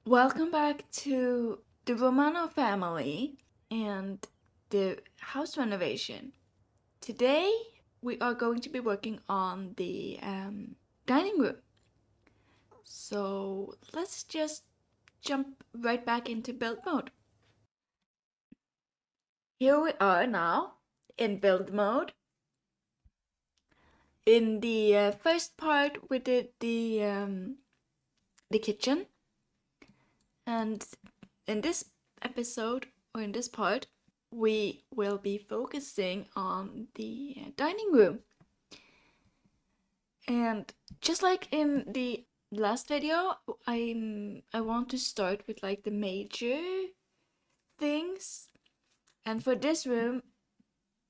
Welcome back to the Romano family and the house renovation. Today we are going to be working on the dining room. So let's just jump right back into build mode. Here we are now in build mode. In the first part, we did the kitchen, and in this episode or in this part, we will be focusing on the dining room. And just like in the last video, I want to start with like the major things. And for this room,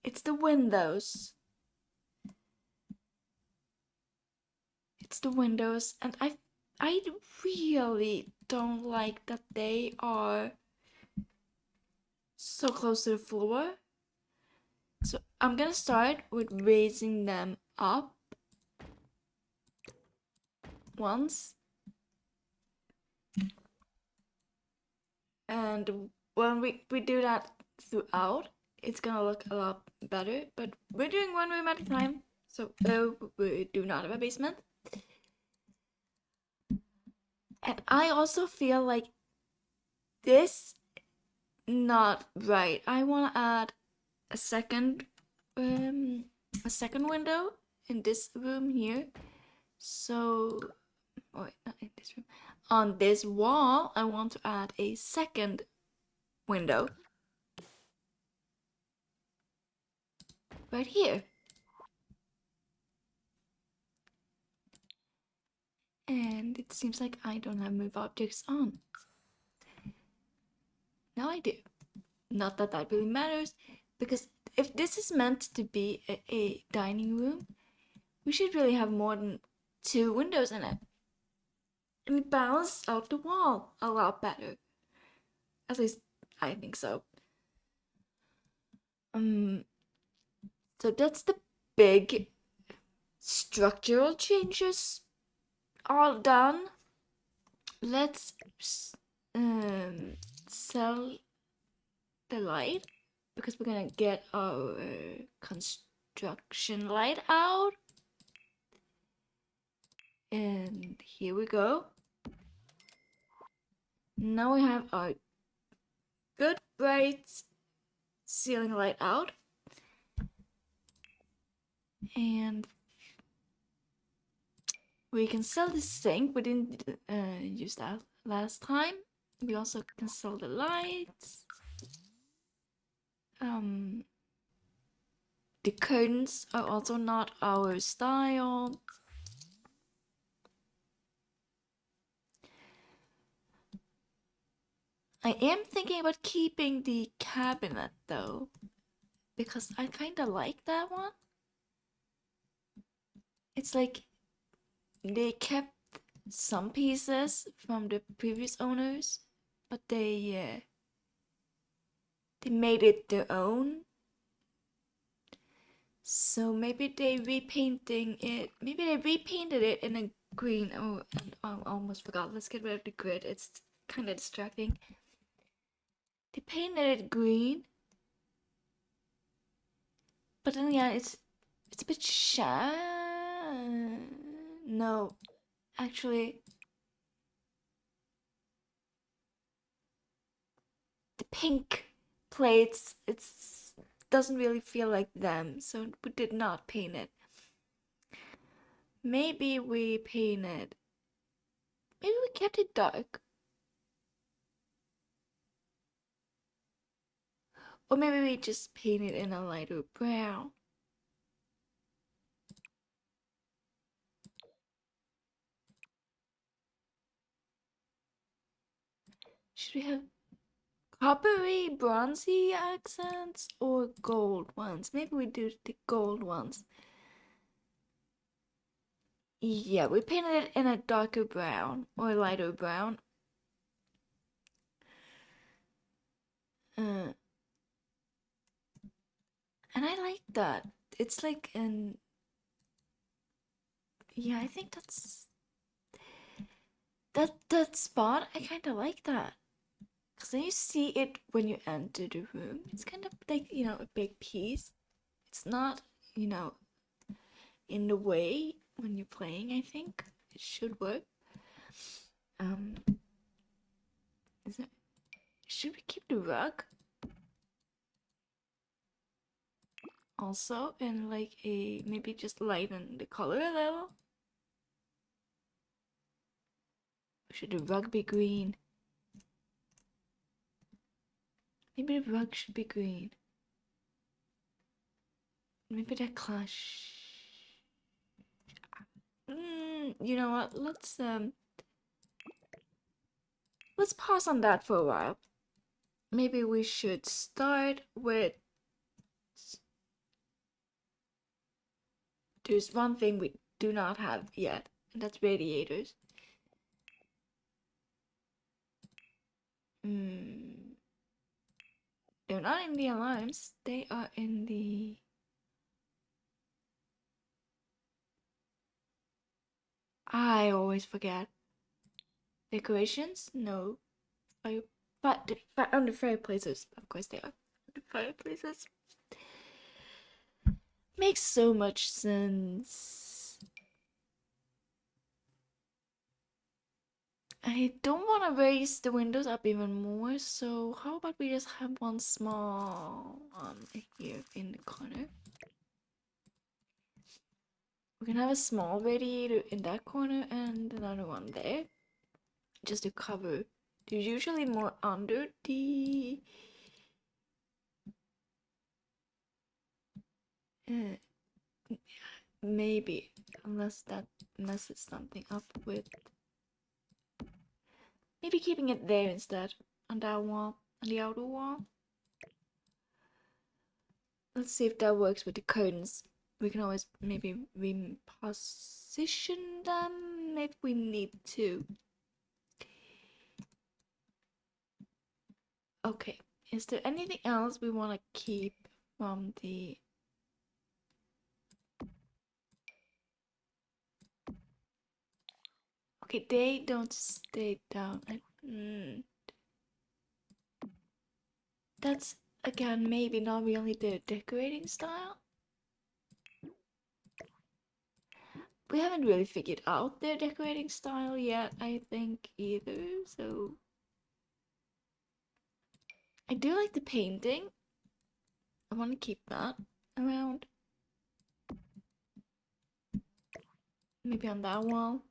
it's the windows. It's the windows, and I really don't like that they are so close to the floor. So I'm gonna start with raising them up once. And when we do that throughout, it's gonna look a lot better. But we're doing one room at a time, so we do not have a basement. And I also feel like this not right. I want to add a second window in this room here. So, oh wait, not in this room. On this wall, I want to add a second window right here. And it seems like I don't have move objects on. Now I do. Not that that really matters, because if this is meant to be a dining room, we should really have more than 2 windows in it. And it balances out the wall a lot better. At least I think so. So that's the big structural changes all done. Let's sell the light, because we're gonna get our construction light out. And here we go. Now we have our good bright ceiling light out. And we can sell the sink. We didn't use that last time. We also can sell the lights. The curtains are also not our style. I am thinking about keeping the cabinet though, because I kind of like that one. It's like they kept some pieces from the previous owners, but they made it their own. So maybe they repainting it. Maybe they repainted it in a green. Oh, and I almost forgot. Let's get rid of the grid. It's kind of distracting. They painted it green, but then yeah, it's a bit shy. No, actually, the pink plates, it's doesn't really feel like them, so we did not paint it. Maybe we painted. Maybe we kept it dark. Or maybe we just paint it in a lighter brown. Should we have coppery, bronzy accents or gold ones? Maybe we do the gold ones. Yeah, we painted it in a darker brown or lighter brown. And I like that. It's like yeah, I think that's That spot, I kind of like that. Because then you see it when you enter the room. It's kind of like, a big piece. It's not, you know, in the way when you're playing, I think. It should work. Um, should we keep the rug? Also, and like maybe just lighten the color a little? Or should the rug be green? Maybe the rug should be green. Maybe that clash. You know what? Let's pause on that for a while. Maybe we should start with. There's one thing we do not have yet, and that's radiators. They're not in the alarms. They are in the. I always forget. Decorations? No. On the fireplaces. Of course they are. The fireplaces. Makes so much sense. I don't want to raise the windows up even more, so how about we just have one small one here in the corner? We can have a small radiator in that corner and another one there, just to cover. They're usually more under the maybe, unless that messes something up with. Maybe keeping it there instead, on that wall, on the outer wall. Let's see if that works with the curtains. We can always maybe reposition them if we need to. Okay, is there anything else we want to keep from the... Okay, they don't stay down. That's, again, maybe not really the decorating style. We haven't really figured out their decorating style yet, I think, either, so... I do like the painting. I want to keep that around. Maybe on that wall.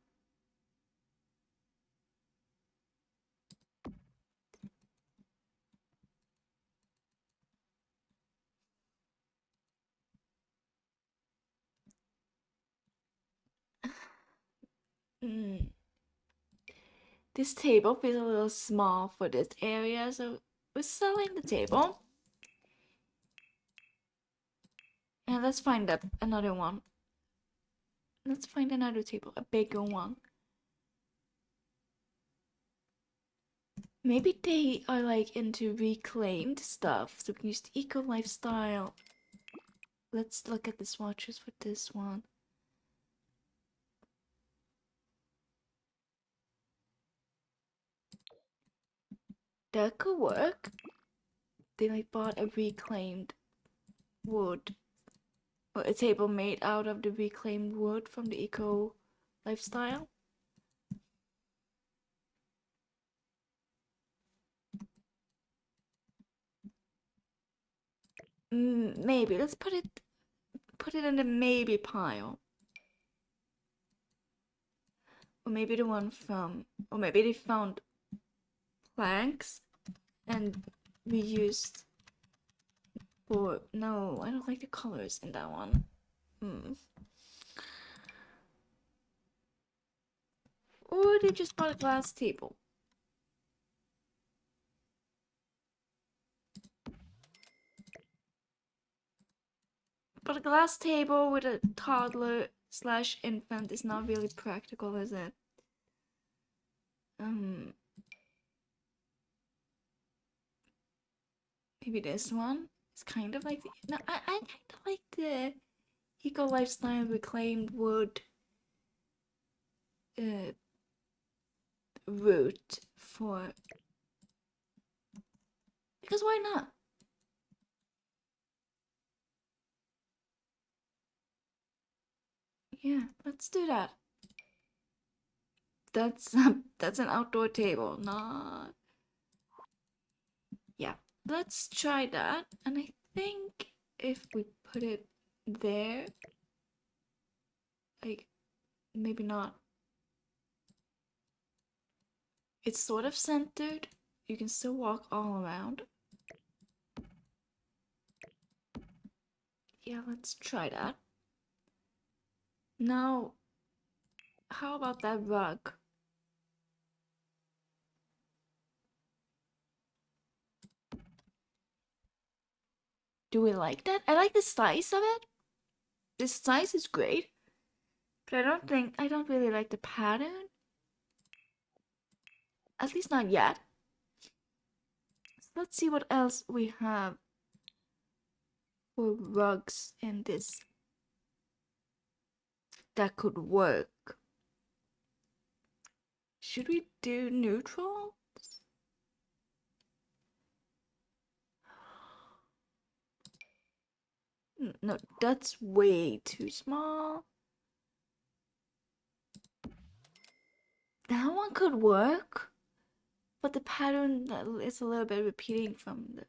This table feels a little small for this area, so we're selling the table. And let's find another one. Let's find another table, a bigger one. Maybe they are like into reclaimed stuff, so we can use the eco lifestyle. Let's look at the swatches for this one. That could work. They like bought a reclaimed wood, or a table made out of the reclaimed wood from the eco lifestyle. Maybe let's put it in the maybe pile. Or maybe the one from, or maybe they found planks and we used for, no, I don't like the colors in that one. Or they just bought a glass table. But a glass table with a toddler / infant is not really practical, is it? Maybe this one is kind of like the, no, I kind of like the eco lifestyle reclaimed wood route for, because why not? Yeah, let's do that. That's that's an outdoor table, not. Yeah, let's try that. And I think if we put it there, like, maybe not. It's sort of centered. You can still walk all around. Yeah, let's try that. Now, how about that rug? Do we like that? I like the size of it. The size is great. But I don't really like the pattern. At least not yet. So let's see what else we have for rugs in this that could work. Should we do neutral? No, that's way too small. That one could work, but the pattern is a little bit repeating from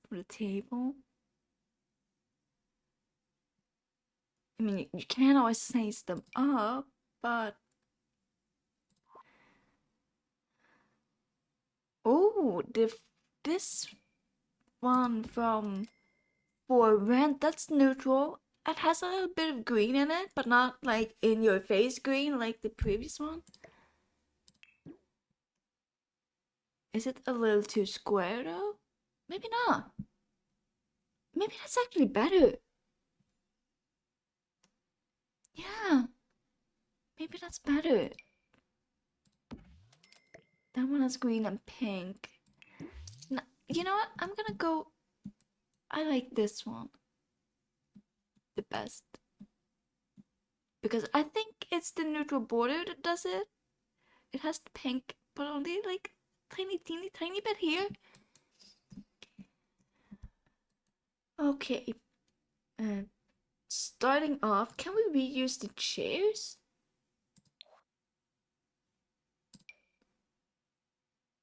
the table. I mean, you can always size them up, but oh, this one from For Rent, that's neutral. It has a little bit of green in it, but not like in your face green like the previous one. Is it a little too square though? Maybe not. Maybe that's actually better. Yeah, maybe that's better. That one has green and pink. You know what? I'm gonna go. I like this one the best. Because I think it's the neutral border that does it. It has the pink, but only like tiny bit here. Okay. Starting off, can we reuse the chairs?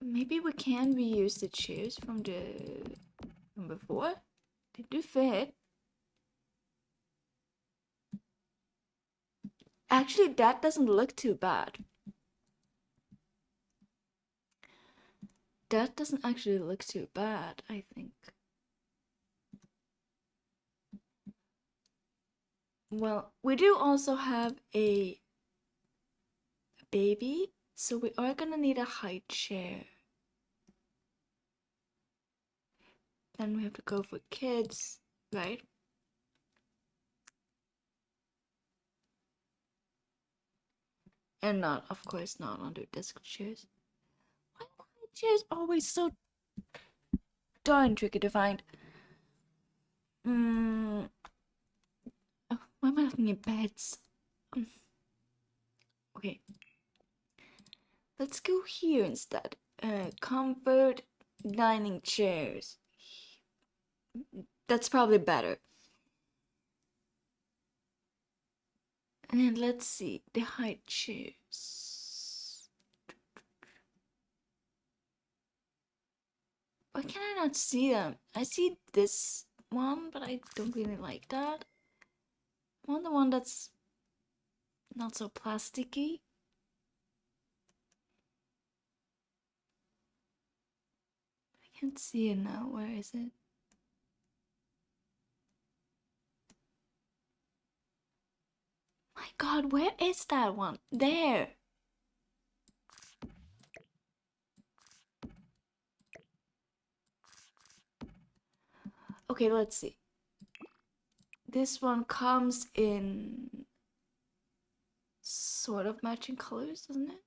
Maybe we can reuse the chairs from before. They do fit. Actually, that doesn't look too bad. That doesn't actually look too bad, I think. Well, we do also have a baby, so we are gonna need a high chair. Then we have to go for kids, right? And not, of course, not under desk chairs. Why are high chairs always so darn tricky to find? Oh, why am I looking at beds? Okay. Let's go here instead. Comfort dining chairs. That's probably better. And then let's see the high chairs. Why can I not see them? I see this one, but I don't really like that. I want the one that's not so plasticky. I can't see it now. Where is it? My god, where is that one? There! Okay, let's see. This one comes in sort of matching colors, doesn't it?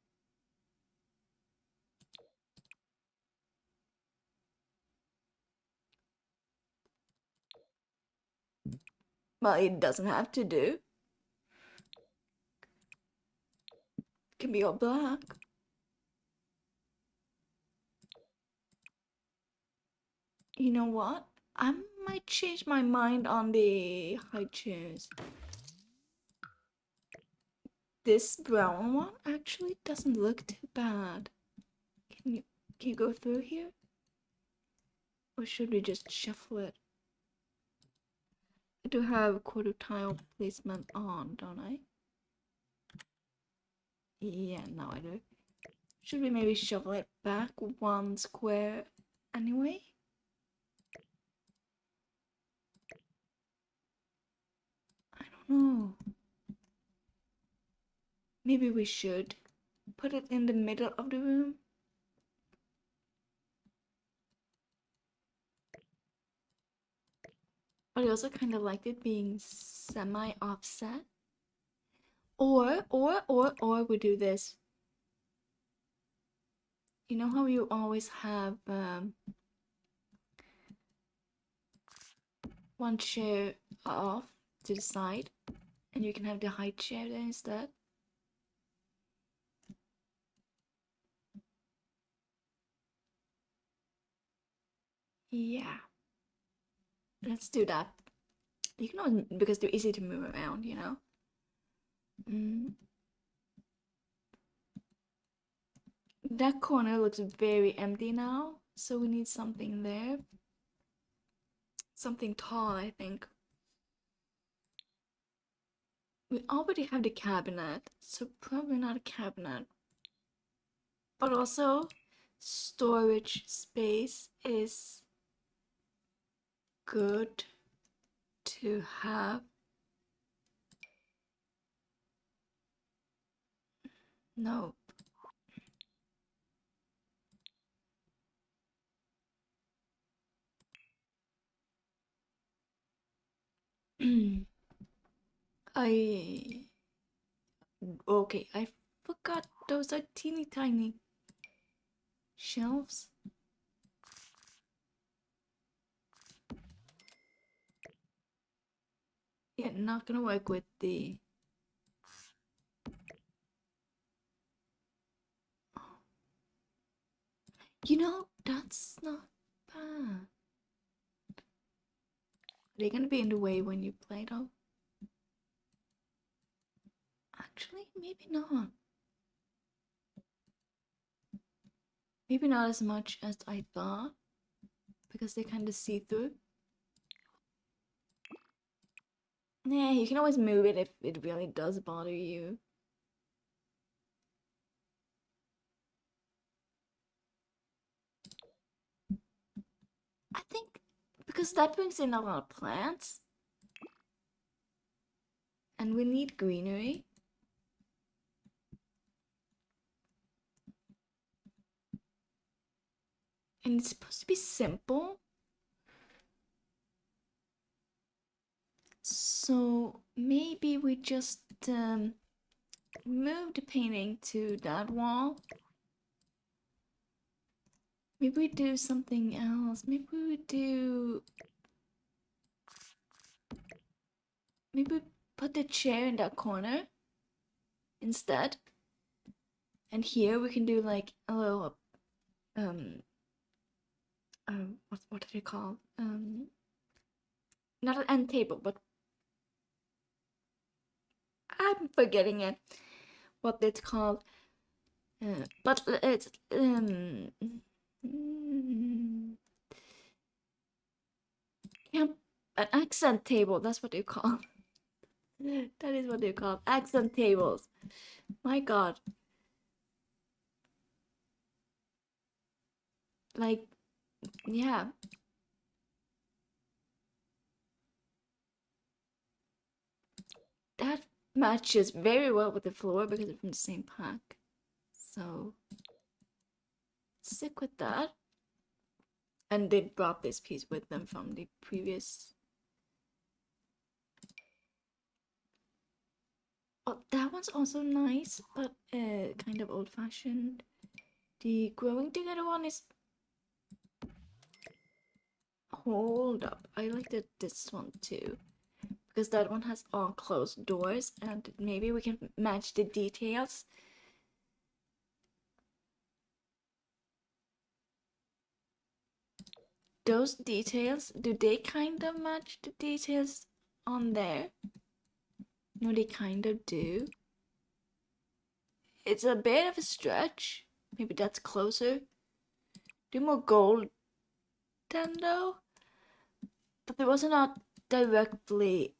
Well, it doesn't have to do. It can be all black. You know what? I might change my mind on the high chairs. This brown one actually doesn't look too bad. Can you go through here? Or should we just shuffle it? I do have quarter tile placement on, don't I? Yeah, now I do. Should we maybe shuffle it back one square anyway? I don't know. Maybe we should put it in the middle of the room. But I also kind of liked it being semi-offset. Or we do this. You know how you always have one chair off to the side, and you can have the high chair there instead? Yeah. Let's do that. You can always, because they're easy to move around, you know? That corner looks very empty now, so we need something there. Something tall, I think. We already have the cabinet, so probably not a cabinet. But also, storage space is good to have. No. Okay, I forgot those are teeny tiny shelves. Yeah, not gonna work with the. You know, that's not bad. Are they gonna be in the way when you play though? Actually, maybe not. Maybe not as much as I thought, because they kind of see through. Yeah, you can always move it if it really does bother you. I think because that brings in a lot of plants, and we need greenery. And it's supposed to be simple. So maybe we just move the painting to that wall. Maybe we do something else. Maybe we do. Maybe we put the chair in that corner instead. And here we can do like a little what do they call? Not an end table, but I'm forgetting it. What it's called. But it's yeah, an accent table. That's what they call. That is what they call accent tables. My God. Like, yeah. That matches very well with the floor because it's from the same pack. So, stick with that. And they brought this piece with them from the previous. Oh, that one's also nice, but kind of old-fashioned. The growing together one is. Hold up, I like this one too, because that one has all closed doors, and maybe we can match the details. those details, do they kind of match the details on there? No, they kind of do. It's a bit of a stretch. Maybe that's closer. Do more gold then though. But there was not directly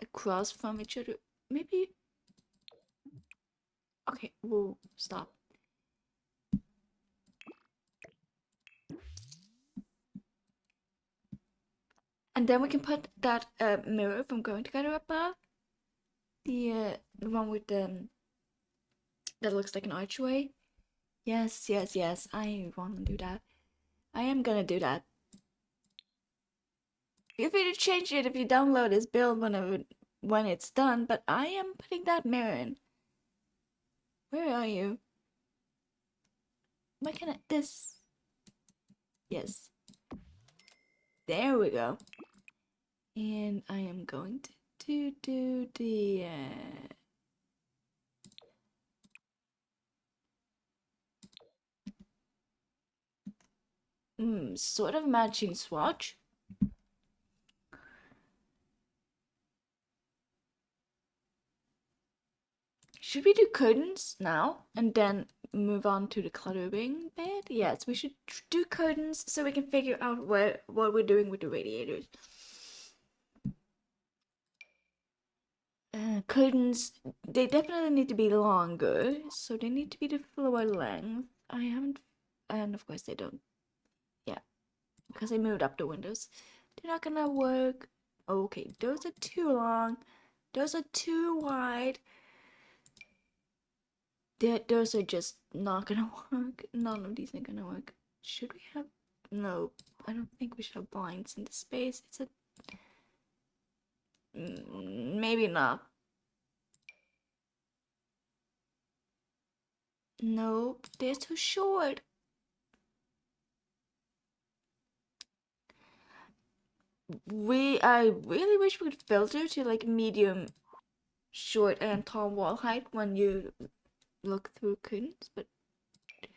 across from each other. Maybe. Okay, we'll stop. And then we can put that mirror from going together above. The one with the that looks like an archway. Yes, yes, yes. I want to do that. I am gonna do that. Feel free to change it if you download this build when it's done. But I am putting that mirror in. Where are you? Why can't I? This. Yes. There we go. And I am going to do the sort of matching swatch. Should we do curtains now and then move on to the cluttering bit? Yes, we should do curtains so we can figure out what we're doing with the radiators. Curtains, they definitely need to be longer, so they need to be the floor length. I haven't, and of course they don't. Yeah, because I moved up the windows. They're not gonna work. Okay, those are too long. Those are too wide. Those are just not gonna work. None of these are gonna work. Should we have? No, I don't think we should have blinds in the space. It's a maybe not. Nope, they're too short. I really wish we could filter to like medium, short, and tall wall height when you look through curtains, but I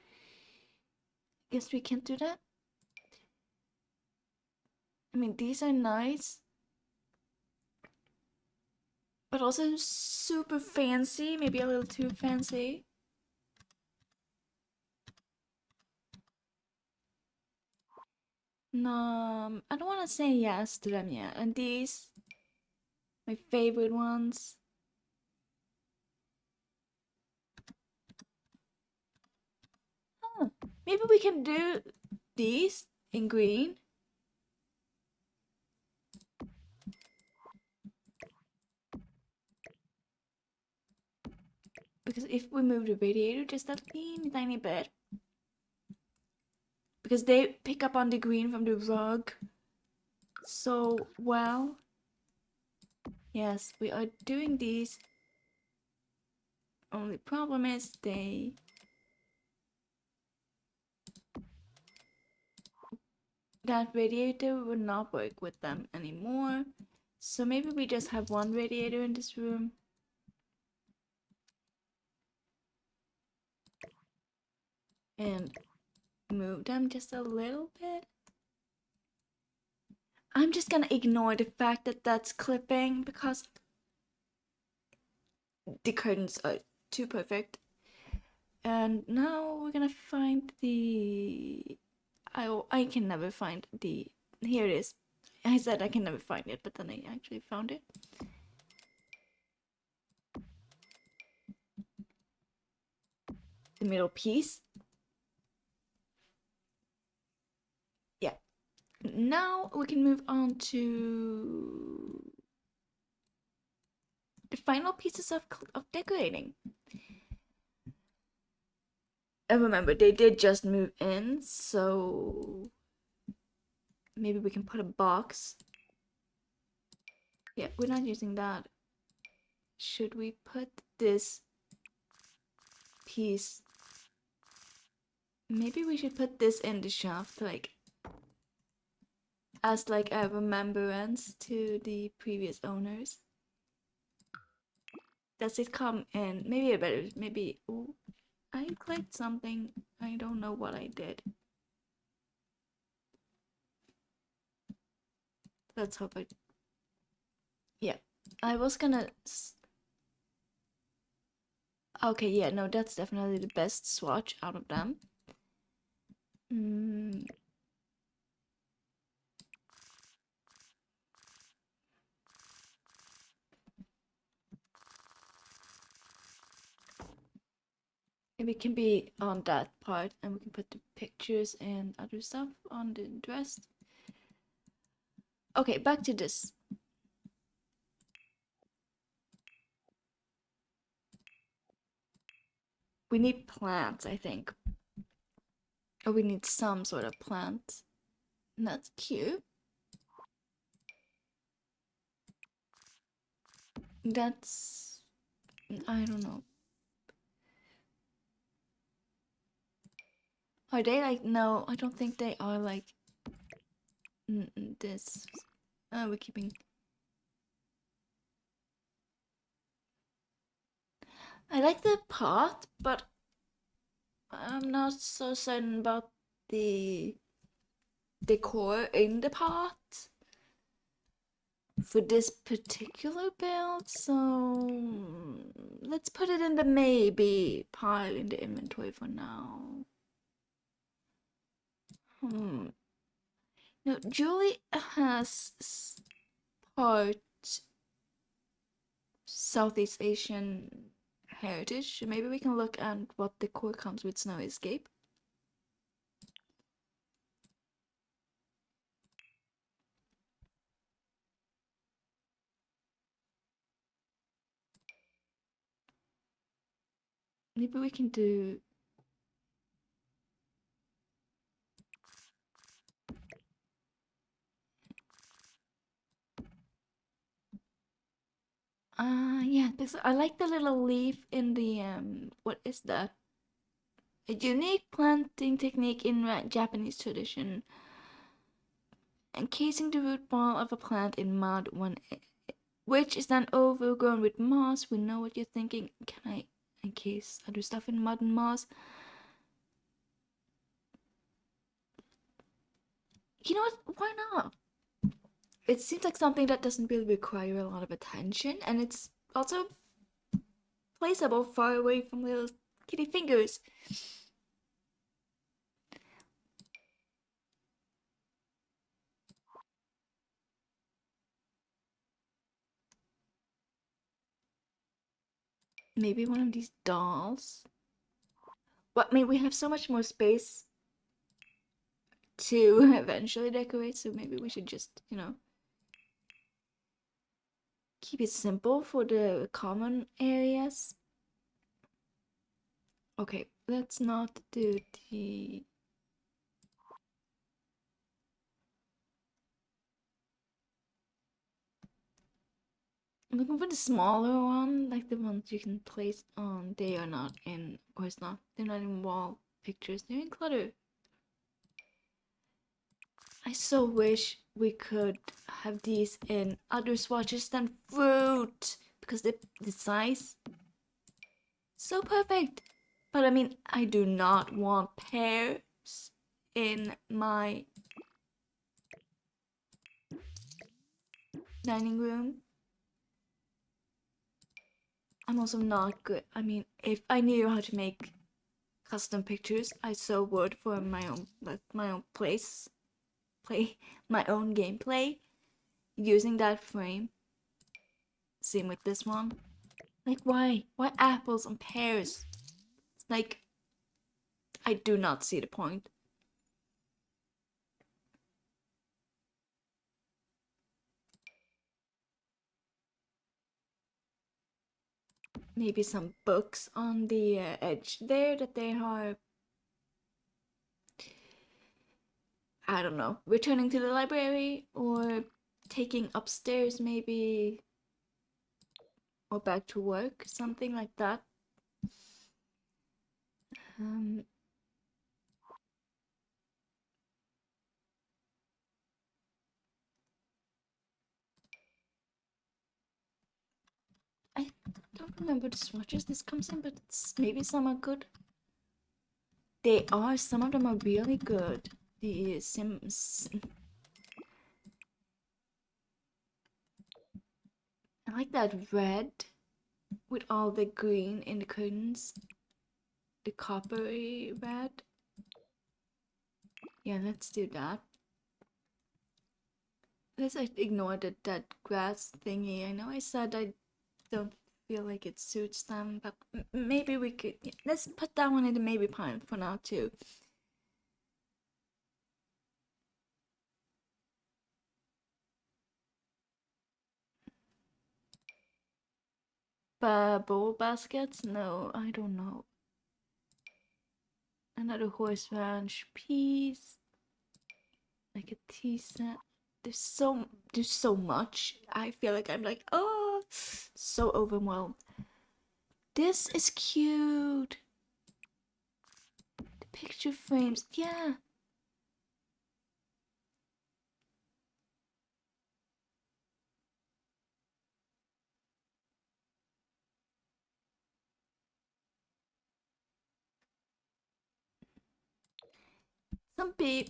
guess we can't do that. I mean, these are nice, but also super fancy, maybe a little too fancy. No, I don't want to say yes to them yet. And these, my favorite ones. Huh. Maybe we can do these in green. Because if we move the radiator just a teeny tiny bit, because they pick up on the green from the rug so well. Yes, we are doing these. Only problem is that radiator would not work with them anymore. So maybe we just have one radiator in this room. And move them just a little bit. I'm just gonna ignore the fact that that's clipping because the curtains are too perfect. And now we're gonna find the... I can never find the... Here it is. I said I can never find it, but then I actually found it. The middle piece. Yeah. Now we can move on to the final pieces of decorating. And remember, they did just move in, so maybe we can put a box. Yeah, we're not using that. Should we put this piece? Maybe we should put this in the shaft, like as like a remembrance to the previous owners. Does it come in? Maybe a better. Maybe. Ooh, I clicked something. I don't know what I did. let's hope I... Yeah, I was gonna... Okay, yeah, no, that's definitely the best swatch out of them. Maybe it can be on that part, and we can put the pictures and other stuff on the rest. Okay, back to this. We need plants, I think. Or we need some sort of plant. And that's cute. That's... I don't know. Are they like... No, I don't think they are like... this... we're keeping... I like the pot, but I'm not so certain about the decor in the pot for this particular build, so let's put it in the maybe pile in the inventory for now. No, Julie has part Southeast Asian heritage. Maybe we can look at what decor comes with Snow Escape. Maybe we can do... yeah, because I like the little leaf in the, what is that? A unique planting technique in Japanese tradition. Encasing the root ball of a plant in mud which is then overgrown with moss. We know what you're thinking. Can I encase other stuff in mud and moss? You know what? Why not? It seems like something that doesn't really require a lot of attention, and it's also placeable far away from little kitty fingers. Maybe one of these dolls. But I mean, we have so much more space to eventually decorate, so maybe we should just, you know, keep it simple for the common areas. Okay, let's not do the... I'm looking for the smaller one, like the ones you can place on. They are not in, of course not. They're not in wall pictures, they're in clutter. I so wish we could have these in other swatches than fruit, because the size, so perfect. But I mean, I do not want pears in my dining room. I'm also not good. I mean, if I knew how to make custom pictures, I so would for my own, like my own my own gameplay using that frame. Same with this one. Like, why apples and pears? Like, I do not see the point. Maybe some books on the edge there that they are, I don't know, returning to the library or taking upstairs maybe, or back to work, something like that. I don't remember the swatches this comes in, but maybe some are good. They are, some of them are really good. The Sims... I like that red with all the green in the curtains. The coppery red. Yeah, let's do that. Let's ignore that grass thingy. I know I said I don't feel like it suits them, but maybe we could. Yeah, let's put that one in the maybe pile for now too. Bowl baskets? No, I don't know. Another horse ranch piece, like a tea set. There's so much. I feel like I'm like, oh, so overwhelmed. This is cute. The picture frames, yeah.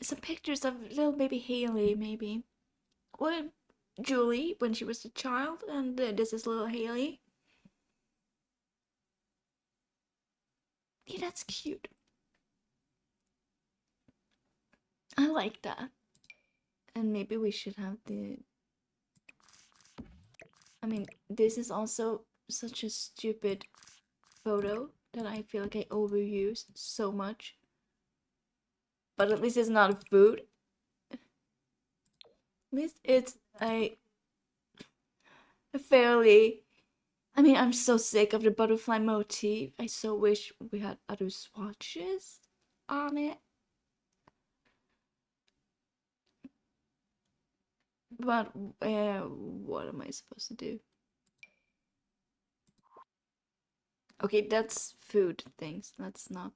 Some pictures of little baby Haley, maybe, or Julie when she was a child, and this is little Haley. Yeah, that's cute. I like that. And maybe we should have the. I mean, this is also such a stupid photo that I feel like I overuse so much. But at least it's not a food. At least it's a fairly. I mean, I'm so sick of the butterfly motif. I so wish we had other swatches on it. But what am I supposed to do? Okay, that's food things. Let's not.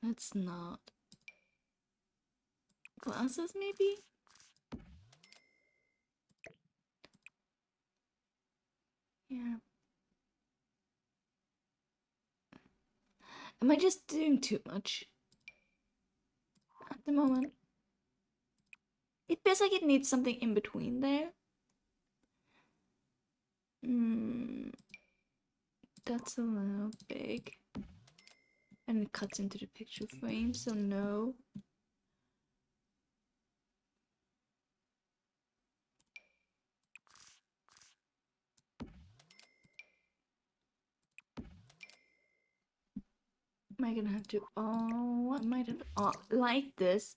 Let's not. Glasses, maybe? Yeah. Am I just doing too much at the moment? It feels like it needs something in between there. That's a little big. And it cuts into the picture frame, so no. Am I gonna have to, oh, I might have to, like this,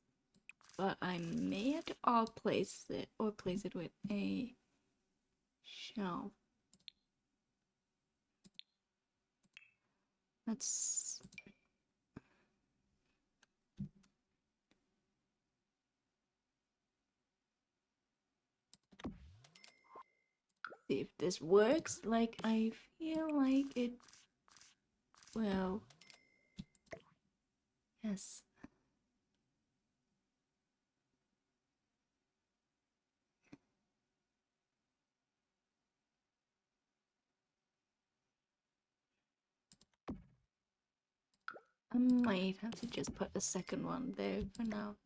but I may have to place it, or place it with a shelf. Let's see if this works. Like, I feel like it will. Yes. I might have to just put a second one there for now.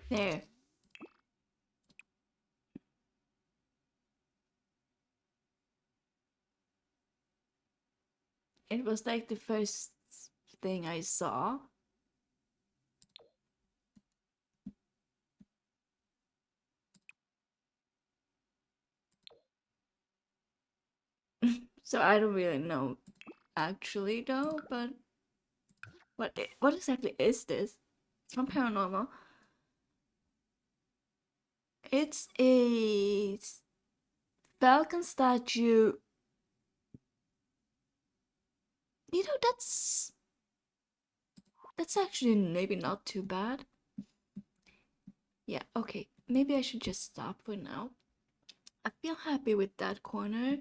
There. It was like the first thing I saw. So I don't really know actually though, but what exactly is this? It's from Paranormal. It's a falcon statue. You know, that's actually maybe not too bad. Yeah, okay. Maybe I should just stop for now. I feel happy with that corner.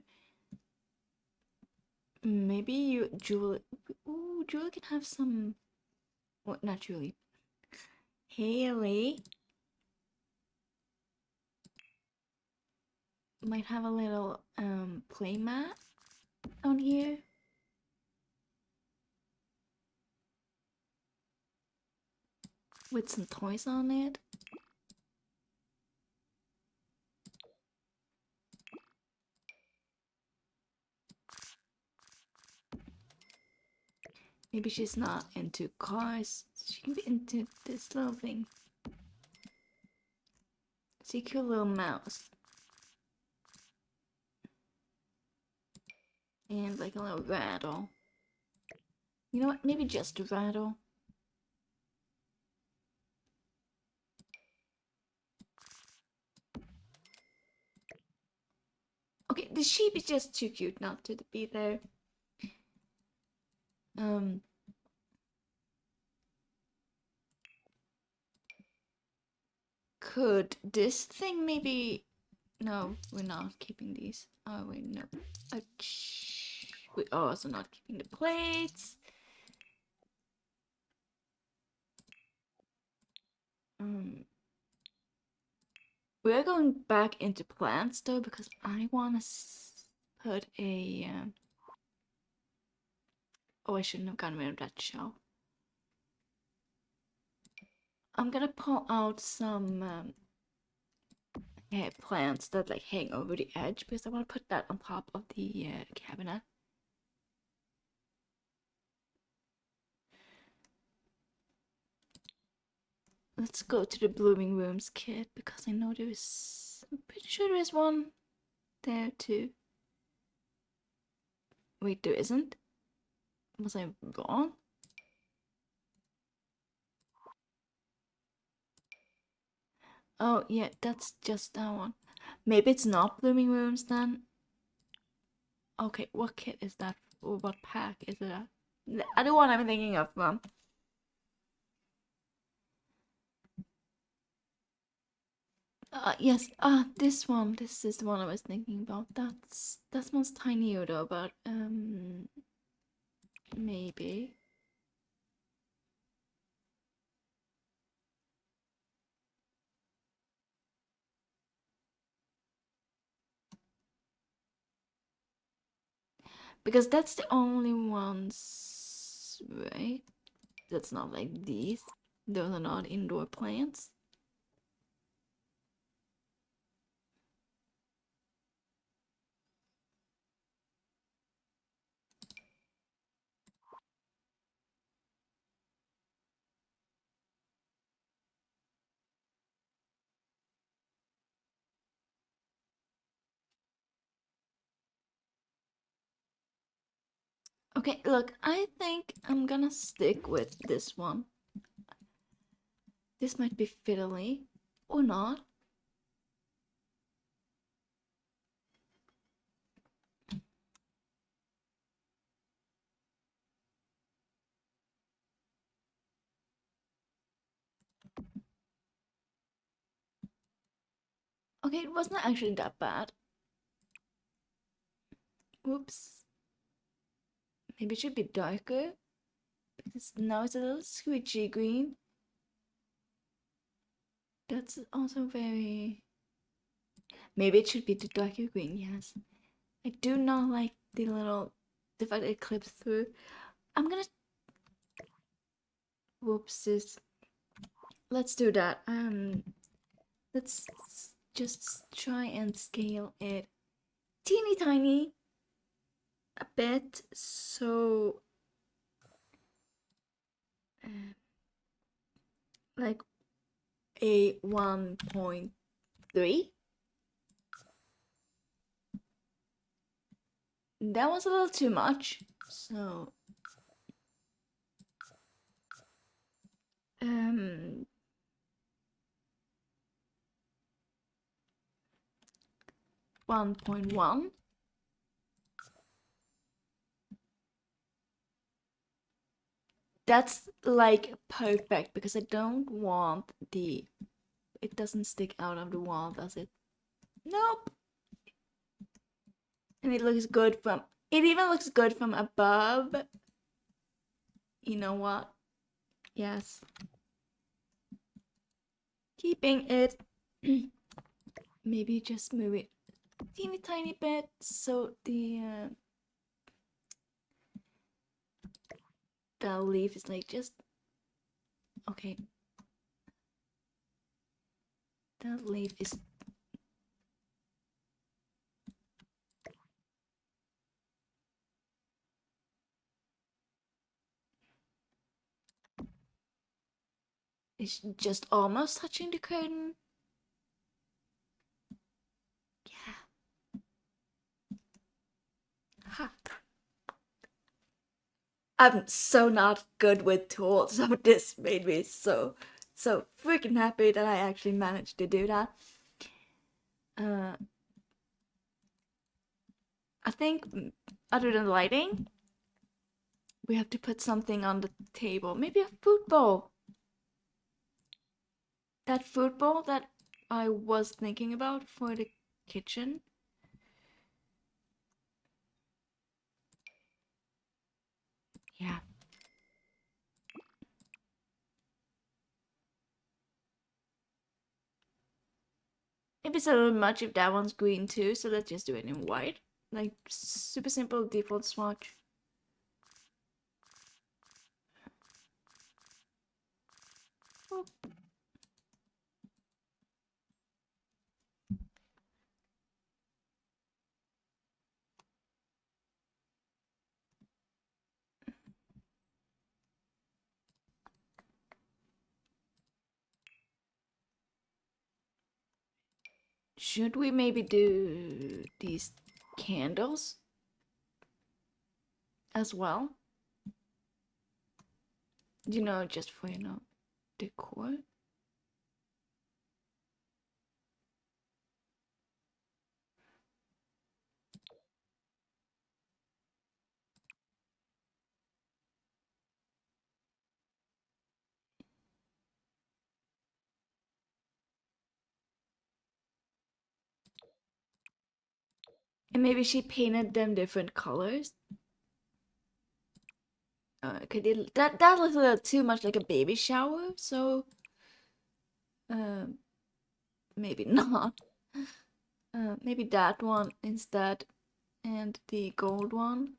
Maybe you, Julie. Ooh, Julie can have some. What? Not Julie. Haley might have a little playmat on here. with some toys on it. Maybe she's not into cars. She can be into this little thing. See, cute little mouse. And like a little rattle. You know what? Maybe just a rattle. Okay, the sheep is just too cute not to be there. Could this thing maybe... No, we're not keeping these. Oh, wait, no. We're also not keeping the plates. We're going back into plants though, because I want to put a... Oh, I shouldn't have gotten rid of that shell. I'm gonna pull out some plants that like hang over the edge, because I want to put that on top of the cabinet. Let's go to the blooming rooms kit, because I know there's... I'm pretty sure there's one there too. Wait, there isn't? Was I wrong? Oh yeah, that's just that one. Maybe it's not blooming rooms then. Okay, what kit is that? Or what pack is it at? The other one I'm thinking of, Mom. Yes, this one. This is the one I was thinking about. That one's tinier though, but maybe. Because that's the only ones, right? That's not like these. Those are not indoor plants. Okay, look, I think I'm gonna stick with this one. This might be fiddly, or not. Okay, it wasn't actually that bad. Whoops. Maybe it should be darker. Because now it's a little squidgy green. That's also very... Maybe it should be the darker green, yes. I do not like the fact that it clips through. I'm gonna... Whoopsies. Let's do that. Let's just try and scale it teeny tiny a bit, so like a 1.3. That was a little too much, so 1.1. That's like perfect, because I don't want it doesn't stick out of the wall, does it? Nope. And it looks good it even looks good from above. You know what? Yes. Keeping it. Maybe just move it a teeny tiny bit so the leaf is like just... Okay. That leaf is... It's just almost touching the curtain. Yeah. Ha. I'm so not good with tools, so this made me so freaking happy that I actually managed to do that. I think other than lighting, we have to put something on the table. Maybe a food bowl. That food bowl that I was thinking about for the kitchen. Yeah. Maybe it's a little much if that one's green too, so let's just do it in white. Like, super simple default swatch. Oh. Should we maybe do these candles as well? You know, just for, you know, decor. And maybe she painted them different colors. That looks a little too much like a baby shower, so maybe not. Maybe that one instead, and the gold one.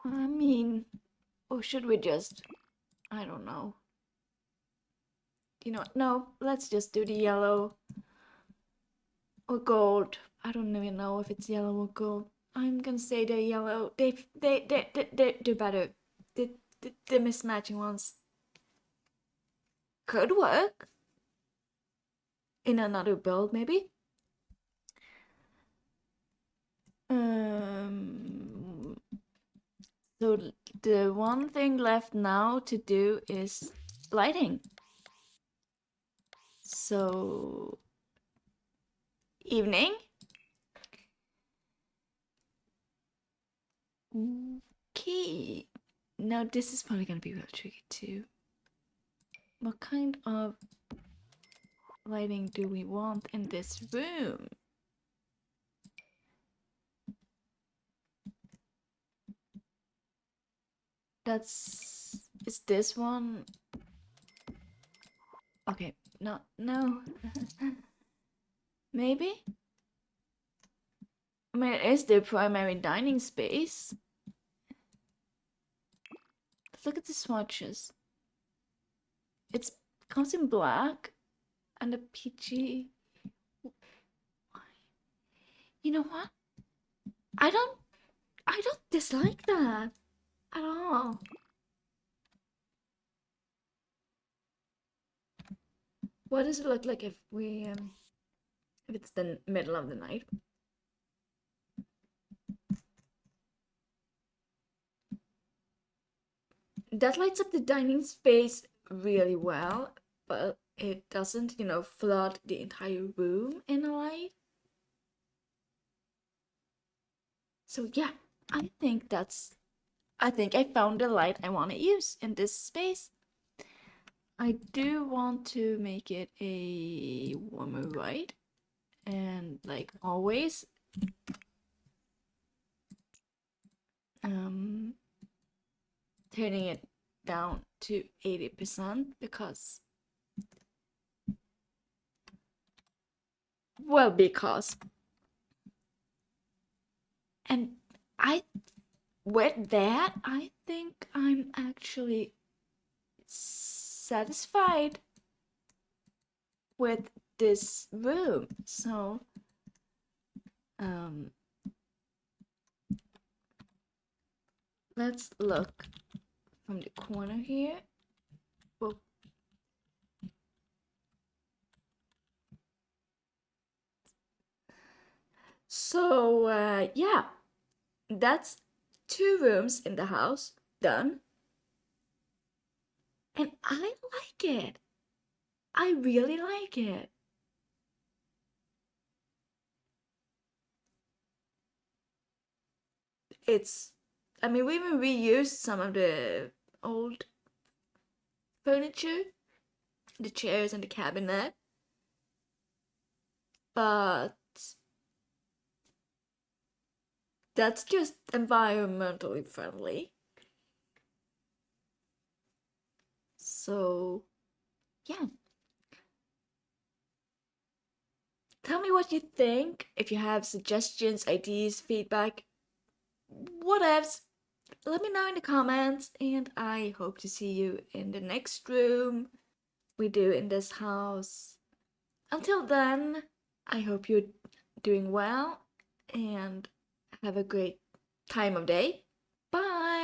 I mean, or should we just, I don't know. You know, no, let's just do the yellow or gold. I don't even know if it's yellow or gold. I'm gonna say they're yellow. They do better. The mismatching ones could work in another build, maybe. So the one thing left now to do is lighting. So evening. Okay. Now this is probably gonna be real tricky too. What kind of lighting do we want in this room? Is this one? Okay, no. Maybe? I mean, it is the primary dining space. Look at the swatches. It comes in black and a peachy. You know what? I don't dislike that at all. What does it look like if if it's the middle of the night? That lights up the dining space really well, but it doesn't, you know, flood the entire room in a light. So yeah, I think I found the light I want to use in this space. I do want to make it a warmer white, and like always, turning it down to 80% because, and with that, I think I'm actually satisfied with this room. So, let's look from the corner here. Well, so, yeah, that's 2 rooms in the house done. And I like it. I really like it. I mean, we even reused some of the old furniture, the chairs and the cabinet, but that's just environmentally friendly. So, yeah. Tell me what you think. If you have suggestions, ideas, feedback, whatevs, let me know in the comments, and I hope to see you in the next room we do in this house. Until then, I hope you're doing well and have a great time of day. Bye!